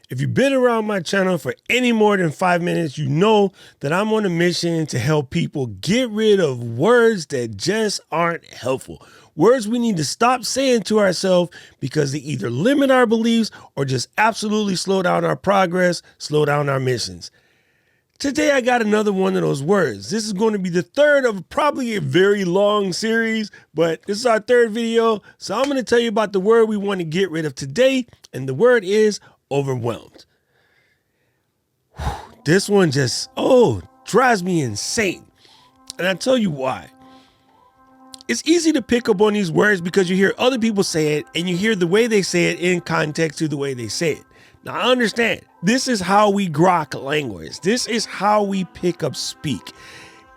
If you've been around my channel for any more than 5 minutes, you know that I'm on a mission to help people get rid of words that just aren't helpful. Words we need to stop saying to ourselves because they either limit our beliefs or just absolutely slow down our progress, slow down our missions. Today I got another one of those words. This is going to be the third of probably a very long series, but this is our third video. So I'm going to tell you about the word we want to get rid of today, and the word is overwhelmed. This one just, drives me insane. And I'll tell you why. It's easy to pick up on these words because you hear other people say it and you hear the way they say it in context to the way they say it. Now, I understand. This is how we grok language. This is how we pick up speak.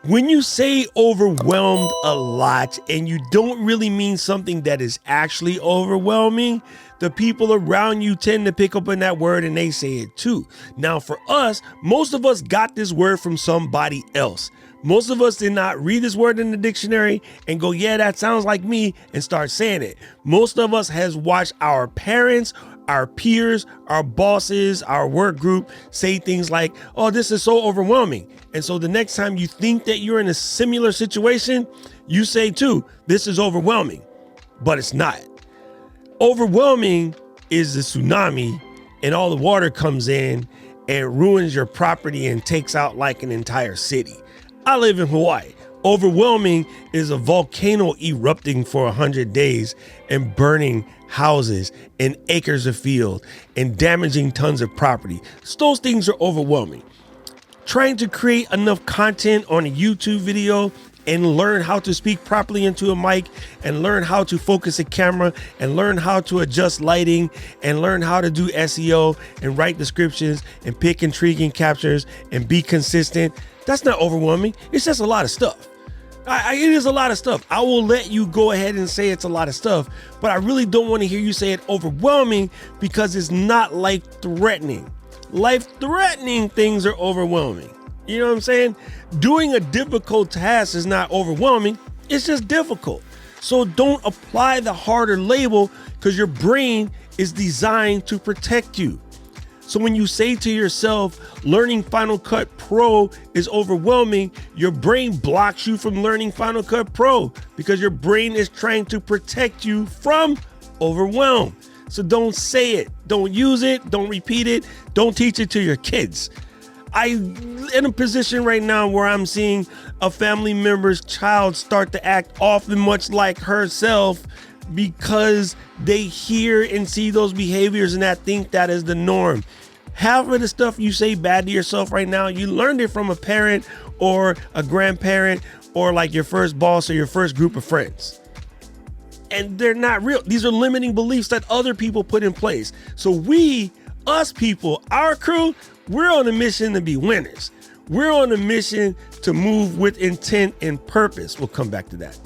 When you say overwhelmed a lot and you don't really mean something that is actually overwhelming, the people around you tend to pick up on that word and they say it too. Now, for us, most of us got this word from somebody else. Most of us did not read this word in the dictionary and go, yeah, that sounds like me, and start saying it. Most of us has watched our parents, our peers, our bosses, our work group say things like, oh, this is so overwhelming. And so the next time you think that you're in a similar situation, you say too, this is overwhelming, but it's not. Overwhelming is the tsunami and all the water comes in and ruins your property and takes out like an entire city. I live in Hawaii. Overwhelming is a volcano erupting for 100 days and burning houses and acres of field and damaging tons of property. So those things are overwhelming. Trying to create enough content on a YouTube video and learn how to speak properly into a mic and learn how to focus a camera and learn how to adjust lighting and learn how to do SEO and write descriptions and pick intriguing captures and be consistent. That's not overwhelming. It's just a lot of stuff. It is a lot of stuff. I will let you go ahead and say it's a lot of stuff, but I really don't want to hear you say it overwhelming because it's not life-threatening. Life-threatening things are overwhelming. You know what I'm saying? Doing a difficult task is not overwhelming. It's just difficult. So don't apply the harder label because your brain is designed to protect you. So when you say to yourself, learning Final Cut Pro is overwhelming, your brain blocks you from learning Final Cut Pro because your brain is trying to protect you from overwhelm. So don't say it, don't use it, don't repeat it, don't teach it to your kids. I'm in a position right now where I'm seeing a family member's child start to act often much like herself because they hear and see those behaviors and that think that is the norm. Half of the stuff you say bad to yourself right now, you learned it from a parent or a grandparent or like your first boss or your first group of friends. And they're not real. These are limiting beliefs that other people put in place. So us people, our crew, we're on a mission to be winners. We're on a mission to move with intent and purpose. We'll come back to that.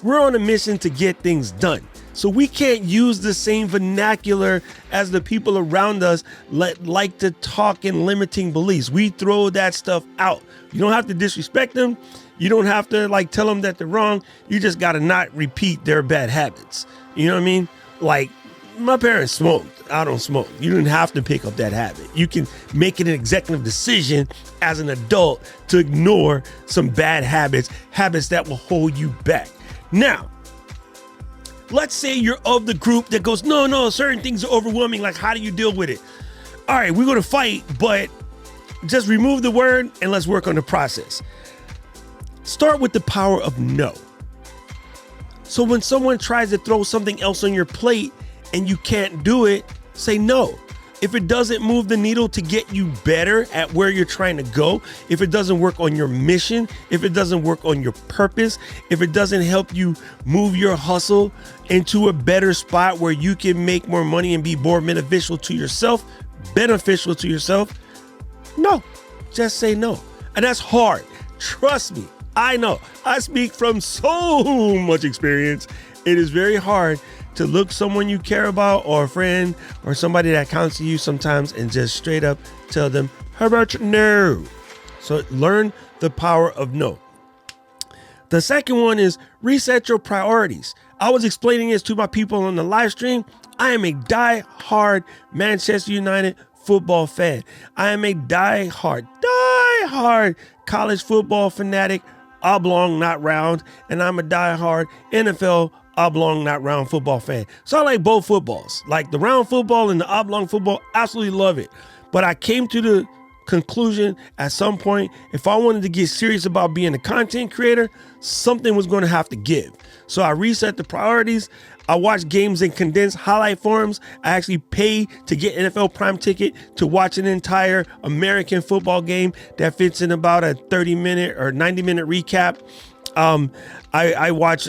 We're on a mission to get things done. So we can't use the same vernacular as the people around us like to talk in limiting beliefs. We throw that stuff out. You don't have to disrespect them. You don't have to tell them that they're wrong. You just got to not repeat their bad habits. You know what I mean? Like my parents smoked. I don't smoke. You didn't have to pick up that habit. You can make it an executive decision as an adult to ignore some bad habits that will hold you back. Now, let's say you're of the group that goes, no, certain things are overwhelming. Like, how do you deal with it? All right, we're going to fight, but just remove the word and let's work on the process. Start with the power of no. So when someone tries to throw something else on your plate and you can't do it, say no. If it doesn't move the needle to get you better at where you're trying to go, if it doesn't work on your mission, if it doesn't work on your purpose, if it doesn't help you move your hustle into a better spot where you can make more money and be more beneficial to yourself, no, just say no. And that's hard. Trust me. I know. I speak from so much experience. It is very hard to look someone you care about or a friend or somebody that counts to you sometimes and just straight up tell them, how about no? So learn the power of no. The second one is reset your priorities. I was explaining this to my people on the live stream. I am a die-hard Manchester United football fan. I am a die-hard college football fanatic, oblong, not round, and I'm a die-hard NFL oblong, not round football fan. So I like both footballs. Like the round football and the oblong football, absolutely love it. But I came to the conclusion at some point, if I wanted to get serious about being a content creator, something was going to have to give. So I reset the priorities. I watch games in condensed highlight forms. I actually pay to get NFL Prime ticket to watch an entire American football game that fits in about a 30-minute or 90-minute recap. I watch,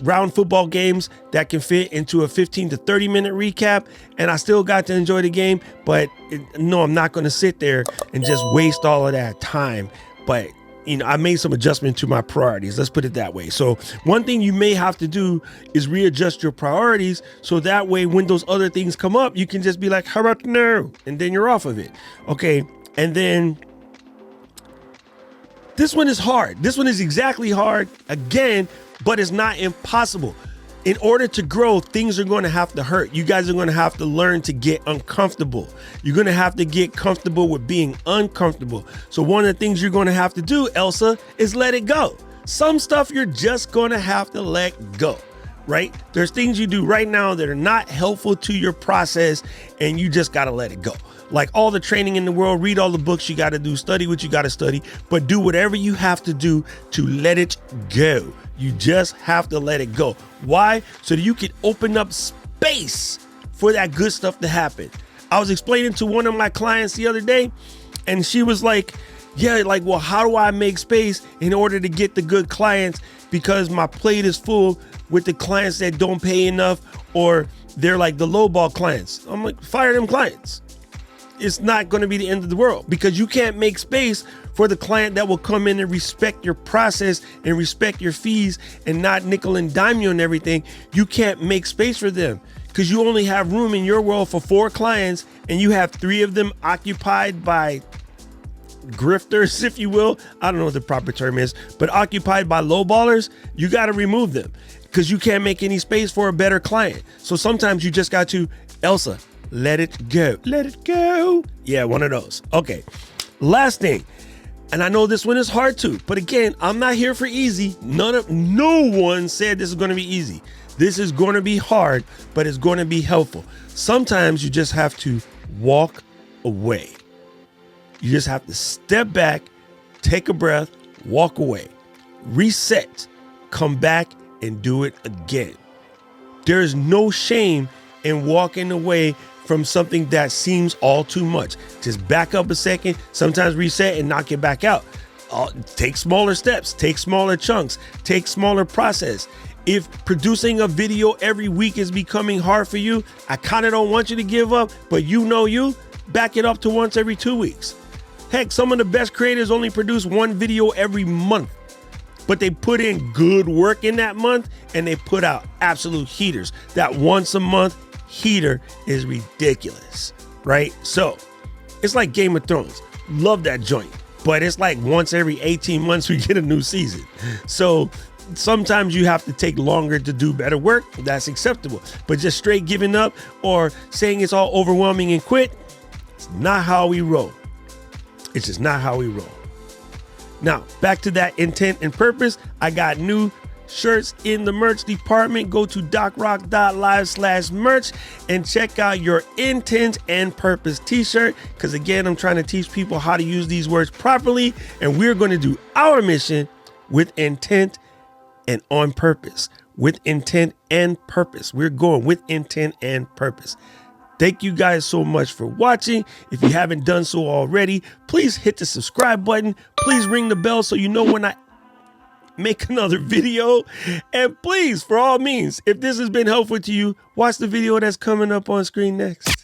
round football games that can fit into a 15 to 30-minute recap, and I still got to enjoy the game. But no, I'm not going to sit there and just waste all of that time. But I made some adjustment to my priorities. Let's put it that way. So one thing you may have to do is readjust your priorities, so that way when those other things come up, you can just be like, how about no? And then you're off of it. Okay. And then this one is hard. This one is exactly hard again, but it's not impossible. In order to grow, things are going to have to hurt. You guys are going to have to learn to get uncomfortable. You're going to have to get comfortable with being uncomfortable. So one of the things you're going to have to do, Elsa, is let it go. Some stuff you're just going to have to let go, right? There's things you do right now that are not helpful to your process, and you just got to let it go. Like all the training in the world, read all the books you got to do, study what you got to study, but do whatever you have to do to let it go. You just have to let it go. Why? So that you can open up space for that good stuff to happen. I was explaining to one of my clients the other day, and she was like, well, how do I make space in order to get the good clients? Because my plate is full with the clients that don't pay enough, or they're like the lowball clients. I'm like, fire them clients. It's not going to be the end of the world, because you can't make space for the client that will come in and respect your process and respect your fees and not nickel and dime you and everything. You can't make space for them because you only have room in your world for 4 clients, and you have 3 of them occupied by grifters, if you will. I don't know what the proper term is, but occupied by lowballers. You got to remove them because you can't make any space for a better client. So sometimes you just got to, Elsa, let it go. Let it go. Yeah, one of those. Okay. Last thing. And I know this one is hard too, but again, I'm not here for easy. No one said this is going to be easy. This is going to be hard, but it's going to be helpful. Sometimes you just have to walk away. You just have to step back, take a breath, walk away, reset, come back and do it again. There is no shame in walking away from something that seems all too much. Just back up a second, sometimes reset and knock it back out. Take smaller steps, take smaller chunks, take smaller process. If producing a video every week is becoming hard for you, I kind of don't want you to give up, but you back it up to once every 2 weeks. Heck, some of the best creators only produce 1 video every month, but they put in good work in that month and they put out absolute heaters. That once a month heater is ridiculous, right? So it's like Game of Thrones. Love that joint, but it's like once every 18 months we get a new season. So sometimes you have to take longer to do better work. That's acceptable, but just straight giving up or saying it's all overwhelming and quit, it's not how we roll. It's just not how we roll. Now, back to that intent and purpose. I got new shirts in the merch department. Go to docrock.live/merch and check out your intent and purpose t-shirt, because again, I'm trying to teach people how to use these words properly, and we're going to do our mission with intent and on purpose. With intent and purpose. We're going with intent and purpose. Thank you guys so much for watching. If you haven't done so already, please hit the subscribe button. Please ring the bell so you know when I make another video. And please, for all means, if this has been helpful to you, watch the video that's coming up on screen next.